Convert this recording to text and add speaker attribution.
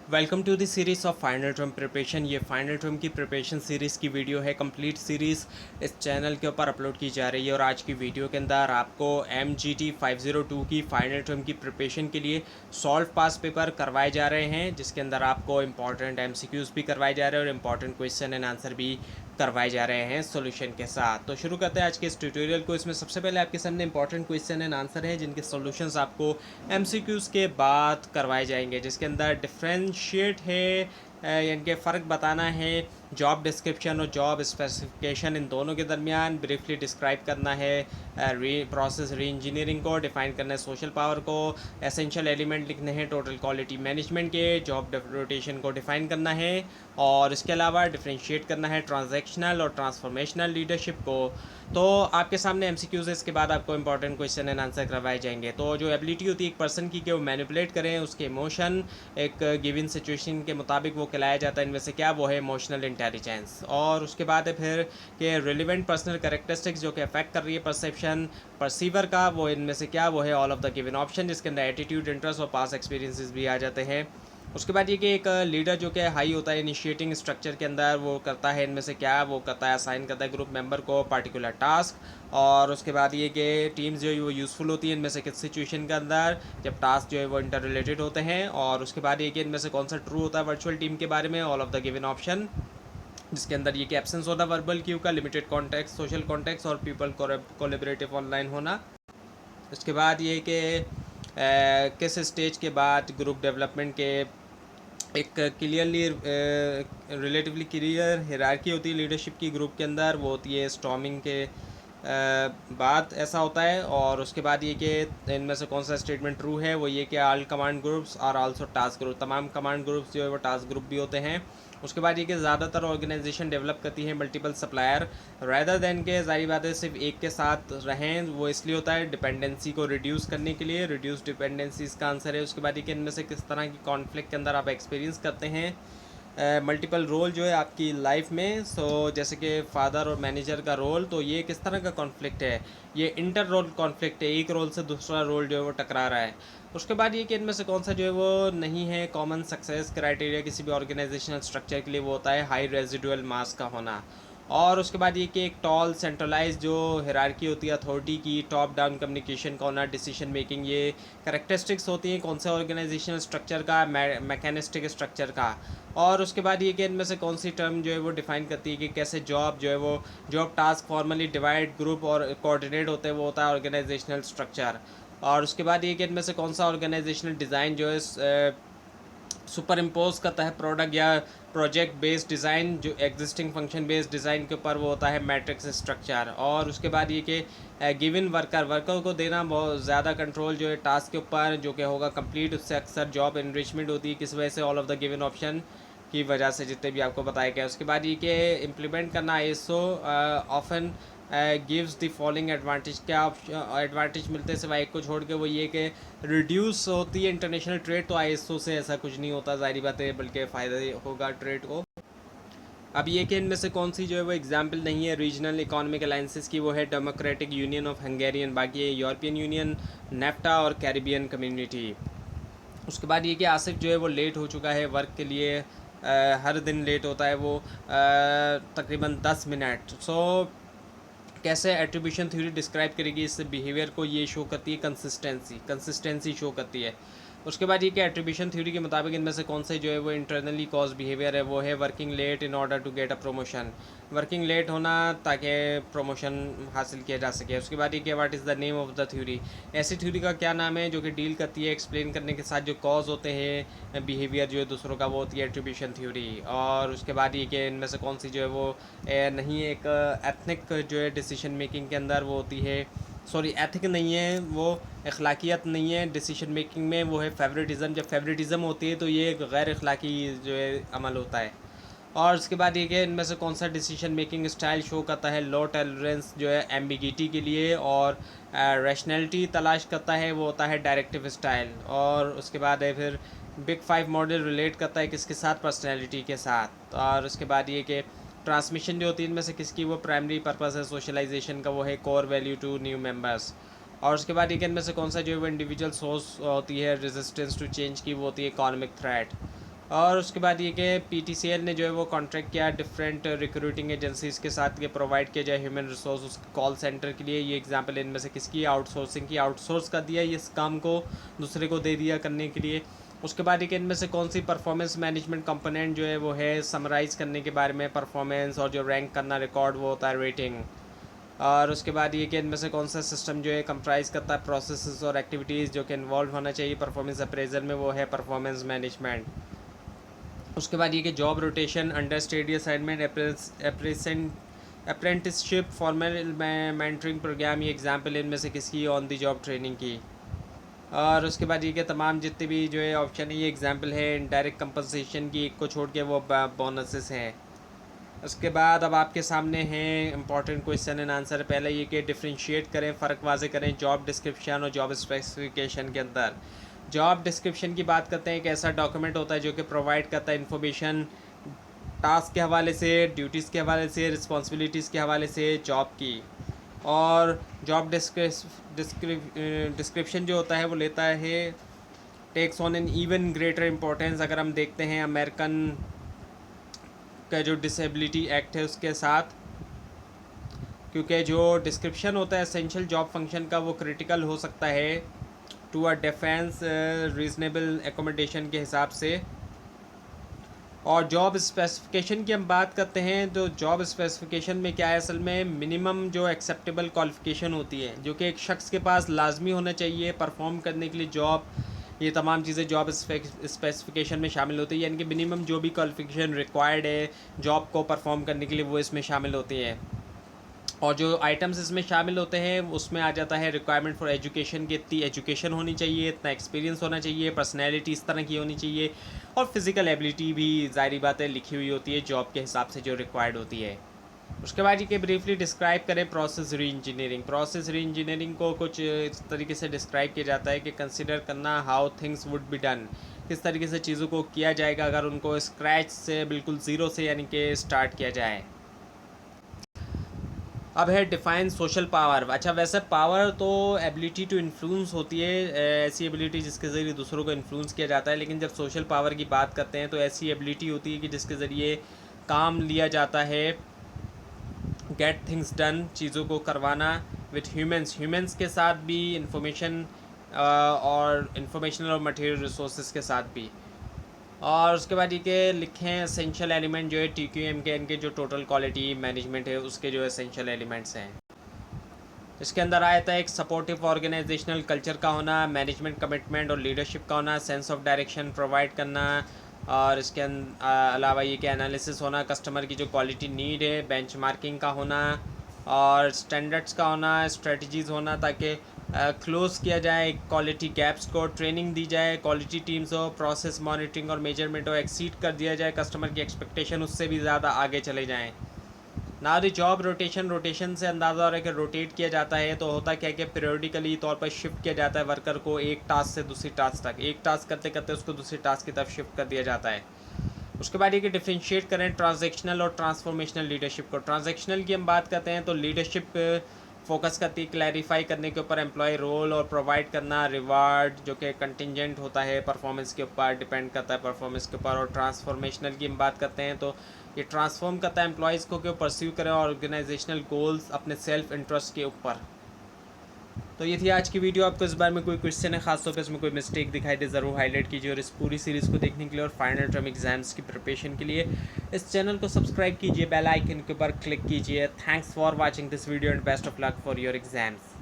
Speaker 1: Welcome to the series of final term preparation. ये final term की preparation series की video है। Complete series इस चैनल के ऊपर अपलोड की जा रही है और आज की वीडियो के अंदर आपको MGT 502 की फाइनल टर्म की प्रिपरेशन के लिए सॉल्व पास पेपर करवाए जा रहे हैं, जिसके अंदर आपको इंपॉर्टेंट MCQs भी करवाए जा रहे हैं और इंपॉर्टेंट क्वेश्चन एंड आंसर भी करवाए जा रहे हैं सॉल्यूशन के साथ। तो शुरू करते हैं आज के इस ट्यूटोरियल को। इसमें सबसे पहले आपके सामने इंपॉर्टेंट क्वेश्चन एंड आंसर है, जिनके सॉल्यूशंस आपको MCQs के बाद करवाए जाएंगे, जिसके अंदर डिफ्रेंशिएट है यानी कि फ़र्क बताना है, जॉब डिस्क्रिप्शन और जॉब स्पेसिफिकेशन इन दोनों के दरमियान ब्रीफली डिस्क्राइब करना है, प्रोसेस री इंजीनियरिंग को डिफ़ाइन करना है, सोशल पावर को, एसेंशियल एलिमेंट लिखने हैं, टोटल क्वालिटी मैनेजमेंट के, जॉब रोटेशन को डिफ़ाइन करना है और इसके अलावा डिफ्रेंशिएट करना है ट्रांजैक्शनल और ट्रांसफॉर्मेशनल लीडरशिप को। तो आपके सामने MCQs है, इसके बाद आपको इंपॉर्टेंट क्वेश्चन एंड आंसर करवाए जाएंगे। तो जो एबिलिटी होती है एक पर्सन की कि वो मैनिपुलेट करें, उसके इमोशन एक गिवन सिचुएशन के मुताबिक वो कहलाया जाता है, इनमें से क्या वो है इमोशनल इंटेलिजेंस। और उसके बाद है फिर कि रिलेवेंट पर्सनल कैरेक्टरिस्टिक्स जो कि अफेक्ट कर रही है परसेप्शन परसीवर का, वो इनमें से क्या वो है all of the given option, जिसके अंदर एटीट्यूड, इंटरेस्ट और पास एक्सपीरियंसेस भी आ जाते हैं। उसके बाद ये कि एक लीडर जो कि हाई होता है इनिशिएटिंग स्ट्रक्चर के अंदर, वो करता है इनमें से क्या वो करता है असाइन करता है ग्रुप मेंबर को पार्टिकुलर टास्क। और उसके बाद ये कि टीम्स जो है वो यूज़फुल होती है इनमें से किस सिचुएशन के अंदर, जब टास्क जो है वो इंटर रिलेटेड होते हैं। और उसके बाद ये कि इनमें से कौन सा ट्रू होता है वर्चुअल टीम के बारे में, all of the given option, जिसके अंदर ये कि एब्सेंस होता है वर्बल क्यू का, लिमिटेड कॉन्टेक्स्ट, सोशल कॉन्टेक्स्ट और पीपल कोलेबरेटिव ऑनलाइन होना। उसके बाद ये कि किस स्टेज के बाद ग्रुप डेवलपमेंट के एक क्लियरली रिलेटिवली क्लियर हिरार्की होती है लीडरशिप की ग्रुप के अंदर, वो होती है स्टॉर्मिंग के बाद ऐसा होता है। और उसके बाद ये कि इनमें से कौन सा स्टेटमेंट ट्रू है, वो ये कि all command groups are also task group, तमाम कमांड ग्रुप्स जो है वो टास्क ग्रुप भी होते हैं। उसके बाद ये कि ज़्यादातर ऑर्गेनाइजेशन डेवलप करती है मल्टीपल सप्लायर रैदर देन के, जारी बात है सिर्फ एक के साथ रहें, वो इसलिए होता है डिपेंडेंसी को रिड्यूस करने के लिए, रिड्यूस डिपेंडेंसीज का आंसर है। उसके बाद ये कि इनमें से किस तरह की कॉन्फ्लिक्ट के अंदर आप एक्सपीरियंस करते हैं मल्टीपल रोल जो है आपकी लाइफ में। जैसे कि फादर और मैनेजर का रोल, तो ये किस तरह का कॉन्फ्लिक्ट है, ये इंटर रोल कॉन्फ्लिक्ट है, एक रोल से दूसरा रोल जो है वो टकरा रहा है। उसके बाद ये कि इनमें से कौन सा जो है वो नहीं है कॉमन सक्सेस क्राइटेरिया किसी भी ऑर्गेनाइजेशनल स्ट्रक्चर के लिए, वो होता है हाई रेजिडुअल मास का होना। और उसके बाद ये कि एक टॉल सेंट्रलाइज जो हिरार्की होती है अथॉरिटी की, टॉप डाउन कम्युनिकेशन का होना, डिसीजन मेकिंग, ये करेक्टरिस्टिक्स होती हैं कौन से ऑर्गेनाइजेशनल स्ट्रक्चर का, मैकेनिस्टिक स्ट्रक्चर का। और उसके बाद ये कि इनमें से कौन सी टर्म जो है वो डिफाइन करती है कि कैसे जॉब जो है वो job task formally divide group और कोऑर्डिनेट होते हैं, वो होता है ऑर्गेनाइजेशनल स्ट्रक्चर। और उसके बाद ये कि इनमें से कौन सा ऑर्गेनाइजेशनल डिज़ाइन जो है सुपर इम्पोज करता है प्रोडक्ट या प्रोजेक्ट बेस्ड डिज़ाइन, जो एग्जिस्टिंग फंक्शन बेस्ड डिज़ाइन के ऊपर, वो होता है मैट्रिक्स स्ट्रक्चर। और उसके बाद ये कि गिवन वर्कर को देना बहुत ज़्यादा कंट्रोल जो है टास्क के ऊपर, जो कि होगा कंप्लीट, उससे अक्सर जॉब इनरिचमेंट होती है, किस वजह से, all of the given option की वजह से, जितने भी आपको बताया गया। उसके बाद ये कि इम्प्लीमेंट करना ISO often gives the following advantage, क्या एडवांटेज मिलते हैं सिवाय एक को छोड़ के, वो ये कि रिड्यूस होती है इंटरनेशनल ट्रेड। तो ISO से ऐसा कुछ नहीं होता, जाहिर बात है, बल्कि फ़ायदा होगा ट्रेड को। अब ये कि इनमें से कौन सी जो है वो एग्जाम्पल नहीं है रीजनल इकोनॉमिक अलाइंसेस की, वो है डेमोक्रेटिक यूनियन ऑफ हंगेरियन, बाकी है यूरोपियन यूनियन, नेफ्टा और कैरिबियन कम्युनिटी। उसके बाद ये कि आसिफ जो है वो लेट हो चुका है वर्क के लिए, हर दिन लेट होता है वो तकरीबन 10 मिनट। कैसे एट्रीब्यूशन थ्योरी डिस्क्राइब करेगी इस बिहेवियर को, ये शो करती है कंसिस्टेंसी शो करती है। उसके बाद ये कि एट्रीब्यूशन थ्योरी के मुताबिक इनमें से कौन से जो है वो इंटरनली कॉज बिहेवियर है, वो है working late in order to get a promotion, working late होना ताकि प्रमोशन हासिल किया जा सके। उसके बाद ये कि what is the name of the theory, ऐसी थ्योरी का क्या नाम है जो कि डील करती है एक्सप्लेन करने के साथ जो कॉज होते हैं बिहेवियर जो है दूसरों का, वो होती है एट्रीब्यूशन थ्योरी। और उसके बाद ये कि इनमें से कौन सी जो है वो नहीं एक एथनिक जो है डिसीजन मेकिंग के अंदर वो होती है, सॉरी एथिक नहीं है वो, अखलाकियत नहीं है डिसीजन मेकिंग में, वो है फेवरेटिज़म। जब फेवरेटिज़म होती है तो ये एक गैर अखलाकी जो है अमल होता है। और उसके बाद ये कि इनमें से कौन सा डिसीजन मेकिंग स्टाइल शो करता है लो टॉलरेंस जो है एम्बिगिटी के लिए, और रैशनैलिटी तलाश करता है, वो होता है डायरेक्टिव स्टाइल। और उसके बाद है फिर बिग 5 मॉडल रिलेट करता है किसके साथ, पर्सनैलिटी के साथ। और उसके बाद ये कि ट्रांसमिशन जो होती है इनमें से किसकी वो प्राइमरी पर्पस है सोशलाइजेशन का, वो है core value to new members. और उसके बाद एक इनमें से कौन सा जो है वो इंडिविजुअल सोर्स होती है रेजिस्टेंस टू चेंज की, वो होती है इकोनॉमिक थ्रेट। और उसके बाद ये कि पीटीसीएल ने जो है वो कॉन्ट्रैक्ट किया डिफरेंट रिक्रूटिंग एजेंसीज़ के साथ, ये प्रोवाइड किया जाए ह्यूमन रिसोर्स उसके कॉल सेंटर के लिए। ये एग्जांपल इनमें से किसकी, आउटसोर्सिंग की, आउटसोर्स कर दिया इस काम को, दूसरे को दे दिया करने के लिए। उसके बाद एक इनमें से कौन सी परफॉर्मेंस मैनेजमेंट कंपोनेंट जो है वो है समराइज़ करने के बारे में परफॉर्मेंस, और जो रैंक करना रिकॉर्ड वो होता है रेटिंग। और उसके बाद ये कि इनमें से कौन सा सिस्टम जो है कंप्राइज करता है प्रोसेसेस और एक्टिविटीज़ जो कि इन्वॉल्व होना चाहिए परफॉर्मेंस अप्रेजल में, वो है परफॉर्मेंस मैनेजमेंट। उसके बाद ये कि job rotation, under study assignment, apprenticeship, formal mentoring programme, ये एग्जाम्पल इनमें से किसकी, ऑन द जॉब ट्रेनिंग की। और उसके बाद ये कि तमाम जितने भी जो है ऑप्शन है ये एग्जाम्पल है इनडायरेक्ट कंपनसेशन की, एक को छोड़ के वो बोनसेस हैं। उसके बाद अब आपके सामने हैं इंपॉर्टेंट क्वेश्चन एंड आंसर। पहले ये कि डिफ्रेंशिएट करें, फ़र्क वाजे करें जॉब डिस्क्रिप्शन और जॉब स्पेसिफिकेशन के अंदर। जॉब डिस्क्रिप्शन की बात करते हैं, एक ऐसा डॉक्यूमेंट होता है जो कि प्रोवाइड करता है इन्फॉर्मेशन टास्क के हवाले से, ड्यूटीज़ के हवाले से, रिस्पॉन्सिबिलिटीज़ के हवाले से जॉब की। और जॉब डिस्क्रिप्शन जो होता है वो लेता है takes on an even greater importance. अगर हम देखते हैं अमेरिकन का जो डिसेबिलिटी एक्ट है उसके साथ, क्योंकि जो डिस्क्रिप्शन होता है एसेंशियल जॉब फंक्शन का वो क्रिटिकल हो सकता है to a defence reasonable accommodation के हिसाब से। और जॉब स्पेसिफिकेशन की हम बात करते हैं तो जॉब स्पेसिफिकेशन में क्या है, असल में मिनिमम जो एक्सेप्टेबल क्वालिफ़िकेशन होती है जो कि एक शख्स के पास लाजमी होना चाहिए परफॉर्म करने के लिए जॉब, ये तमाम चीज़ें जॉब स्पेसिफिकेशन में शामिल होती है। यानी कि मिनिमम जो भी क्वालिफ़िकेशन रिक्वायर्ड है जॉब को परफॉर्म करने के लिए वो इसमें शामिल होती हैं। और जो आइटम्स इसमें शामिल होते हैं उसमें आ जाता है रिक्वायरमेंट फॉर एजुकेशन की, इतनी एजुकेशन होनी चाहिए, इतना एक्सपीरियंस होना चाहिए, पर्सनैलिटी इस तरह की होनी चाहिए, और फिज़िकल एबिलिटी भी ज़ाहिर बात है लिखी हुई होती है जॉब के हिसाब से जो रिक्वायर्ड होती है। उसके बाद ये कि ब्रीफली डिस्क्राइब करें प्रोसेस री इंजीनियरिंग। प्रोसेस री इंजीनियरिंग को कुछ इस तरीके से डिस्क्राइब किया जाता है कि कंसिडर करना how things would be done, किस तरीके से चीज़ों को किया जाएगा अगर उनको स्क्रैच से, बिल्कुल ज़ीरो से यानी कि स्टार्ट किया जाए। अब है डिफाइन सोशल पावर। अच्छा, वैसे पावर तो एबिलिटी टू इन्फ्लुएंस होती है, ऐसी एबिलिटी जिसके ज़रिए दूसरों को इन्फ्लुएंस किया जाता है, लेकिन जब सोशल पावर की बात करते हैं तो ऐसी एबिलिटी होती है कि जिसके ज़रिए काम लिया जाता है, गेट थिंग्स डन, चीज़ों को करवाना विथ ह्यूमंस के साथ भी, इंफॉर्मेशन और इंफॉर्मेशनल और मटेरियल रिसोर्सेज के साथ भी। और उसके बाद ये कि लिखें एसेंशियल एलिमेंट जो है TQM के, इनके जो टोटल क्वालिटी मैनेजमेंट है उसके जो एसेंशियल एलिमेंट्स हैं। इसके अंदर आया था एक सपोर्टिव ऑर्गेनाइजेशनल कल्चर का होना, मैनेजमेंट कमिटमेंट और लीडरशिप का होना, सेंस ऑफ डायरेक्शन प्रोवाइड करना, और इसके अलावा ये कि एनालिसिस होना, कस्टमर की जो क्वालिटी नीड है, बेंचमार्किंग का होना, और स्टैंडर्ड्स का होना, स्ट्रेटजीज़ होना ताकि क्लोज़ किया जाए क्वालिटी गैप्स को, ट्रेनिंग दी जाए, क्वालिटी टीम्स हो, प्रोसेस मॉनिटरिंग और मेजरमेंट हो, एक्सीड कर दिया जाए कस्टमर की एक्सपेक्टेशन, उससे भी ज़्यादा आगे चले जाएँ। ना दी जॉब रोटेशन से अंदाज़ा हो रहा है कि रोटेट किया जाता है तो होता क्या है कि पीरियडिकली तौर पर शिफ्ट किया जाता है वर्कर को एक टास्क से दूसरी टास्क तक, एक टास्क करते करते उसको दूसरी टास्क की तरफ शिफ्ट कर दिया जाता है। उसके बाद ये कि डिफ्रेंशिएट करें ट्रांजैक्शनल और ट्रांसफॉर्मेशनल लीडरशिप को। ट्रांजैक्शनल की हम बात करते हैं तो लीडरशिप फोकस करती है क्लैरिफाई करने के ऊपर एम्प्लॉय रोल और प्रोवाइड करना रिवार्ड जो कि कंटिजेंट होता है, परफॉर्मेंस के ऊपर डिपेंड करता है परफॉर्मेंस के ऊपर। और ट्रांसफॉर्मेशनल की हम बात करते हैं तो ये ट्रांसफॉर्म करता है एम्प्लॉयज़ को कि परस्यू करें ऑर्गेनाइजेशनल गोल्स अपने सेल्फ इंटरेस्ट के ऊपर। तो ये थी आज की वीडियो। आपको इस बारे में कोई क्वेश्चन है, खासतौर पर इसमें कोई मिस्टेक दिखाई दे ज़रूर हाईलाइट कीजिए। और इस पूरी सीरीज़ को देखने के लिए और फाइनल टर्म एग्जाम्स की प्रिपरेशन के लिए इस चैनल को सब्सक्राइब कीजिए, बेल आइकन के ऊपर क्लिक कीजिए। Thanks for watching this video and best of luck for your exams.